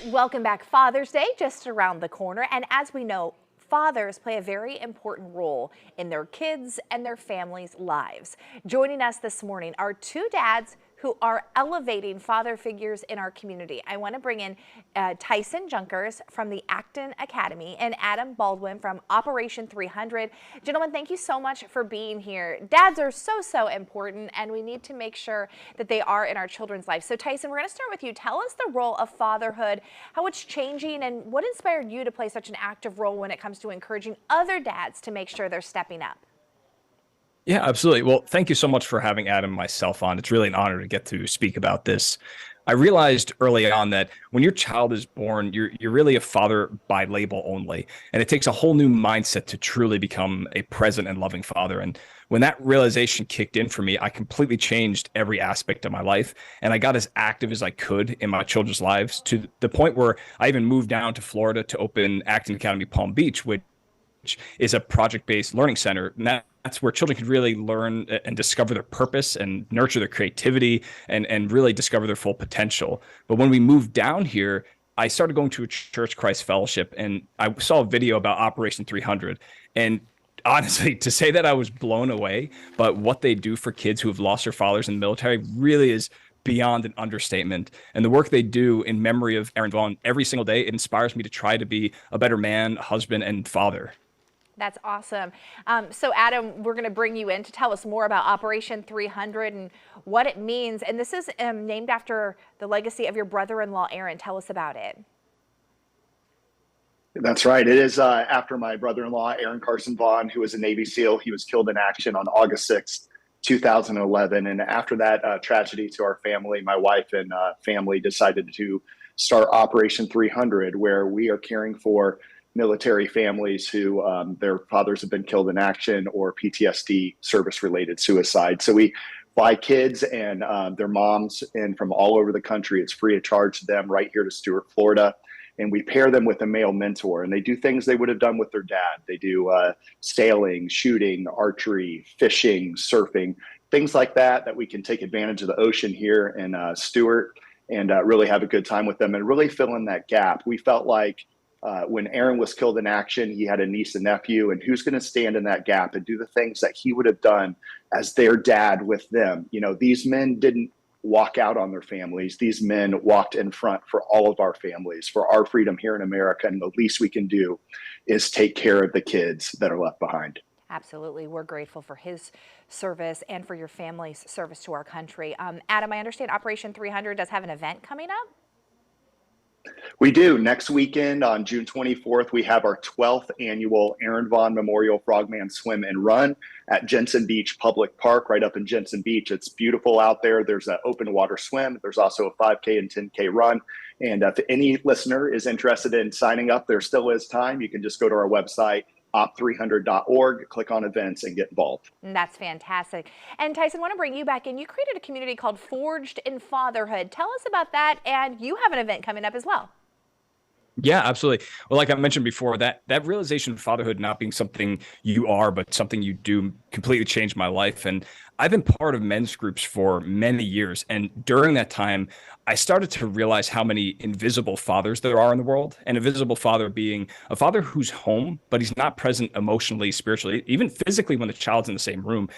Welcome back. Father's Day just around the corner. And as we know, fathers play a very important role in their kids and their families' lives. Joining us this morning are two dads who are elevating father figures in our community. I want to bring in Tyson Junkers from the Acton Academy and Adam Baldwin from Operation 300. Gentlemen, thank you so much for being here. Dads are so important, and we need to make sure that they are in our children's lives. So Tyson, we're going to start with you. Tell us the role of fatherhood, how it's changing, and what inspired you to play such an active role when it comes to encouraging other dads to make sure they're stepping up. Yeah, absolutely. Well, thank you so much for having Adam and myself on. It's really an honor to get to speak about this. I realized early on that when your child is born, you're really a father by label only, and it takes a whole new mindset to truly become a present and loving father. And when that realization kicked in for me, I completely changed every aspect of my life, and I got as active as I could in my children's lives to the point where I even moved down to Florida to open Acton Academy Palm Beach, which is a project-based learning center. And that's where children can really learn and discover their purpose and nurture their creativity and really discover their full potential. But when we moved down here, I started going to a Church Christ Fellowship, and I saw a video about Operation 300. And honestly, to say that I was blown away, but what they do for kids who have lost their fathers in the military really is beyond an understatement. And the work they do in memory of Aaron Vaughn every single day, it inspires me to try to be a better man, husband, and father. That's awesome. So Adam, we're going to bring you in to tell us more about Operation 300 and what it means. And this is named after the legacy of your brother-in-law, Aaron. Tell us about it. That's right. It is after my brother-in-law, Aaron Carson Vaughn, who was a Navy SEAL. He was killed in action on August 6th, 2011. And after that tragedy to our family, my wife and family decided to start Operation 300, where we are caring for military families who their fathers have been killed in action or PTSD, service-related suicide. So we fly kids and their moms in from all over the country. It's free of charge to them right here to Stuart, Florida. And we pair them with a male mentor, and they do things they would have done with their dad. They do sailing, shooting, archery, fishing, surfing, things like that we can take advantage of the ocean here in Stuart and really have a good time with them and really fill in that gap. We felt like when Aaron was killed in action, he had a niece and nephew, and who's going to stand in that gap and do the things that he would have done as their dad with them? You know, these men didn't walk out on their families. These men walked in front for all of our families, for our freedom here in America. And the least we can do is take care of the kids that are left behind. Absolutely. We're grateful for his service and for your family's service to our country. Adam, I understand Operation 300 does have an event coming up. We do. Next weekend on June 24th, we have our 12th annual Aaron Vaughn Memorial Frogman Swim and Run at Jensen Beach Public Park, right up in Jensen Beach. It's beautiful out there. There's an open water swim. There's also a 5K and 10K run. And if any listener is interested in signing up, there still is time. You can just go to our website, op300.org, click on events and get involved. That's fantastic. And Tyson, I want to bring you back in. You created a community called Forged in Fatherhood. Tell us about that, and you have an event coming up as well. Yeah, absolutely. Well, like I mentioned before, that realization of fatherhood not being something you are, but something you do completely changed my life. And I've been part of men's groups for many years. And during that time, I started to realize how many invisible fathers there are in the world. An invisible father being a father who's home, but he's not present emotionally, spiritually, even physically when the child's in the same room.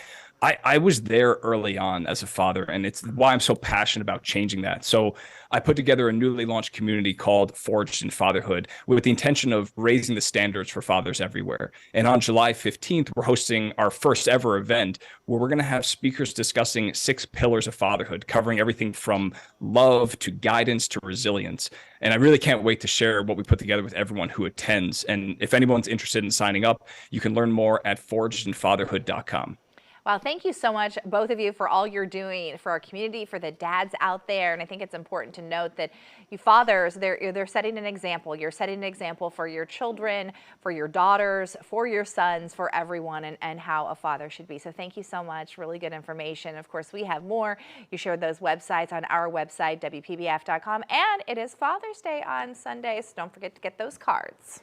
I was there early on as a father, and it's why I'm so passionate about changing that. So I put together a newly launched community called Forged in Fatherhood with the intention of raising the standards for fathers everywhere. And on July 15th, we're hosting our first ever event where we're going to have speakers discussing 6 pillars of fatherhood, covering everything from love to guidance to resilience. And I really can't wait to share what we put together with everyone who attends. And if anyone's interested in signing up, you can learn more at forgedinfatherhood.com. Well, thank you so much, both of you, for all you're doing for our community, for the dads out there. And I think it's important to note that you fathers, they're setting an example. You're setting an example for your children, for your daughters, for your sons, for everyone, and how a father should be. So thank you so much. Really good information. Of course, we have more. You shared those websites on our website, WPBF.com. And it is Father's Day on Sunday, so don't forget to get those cards.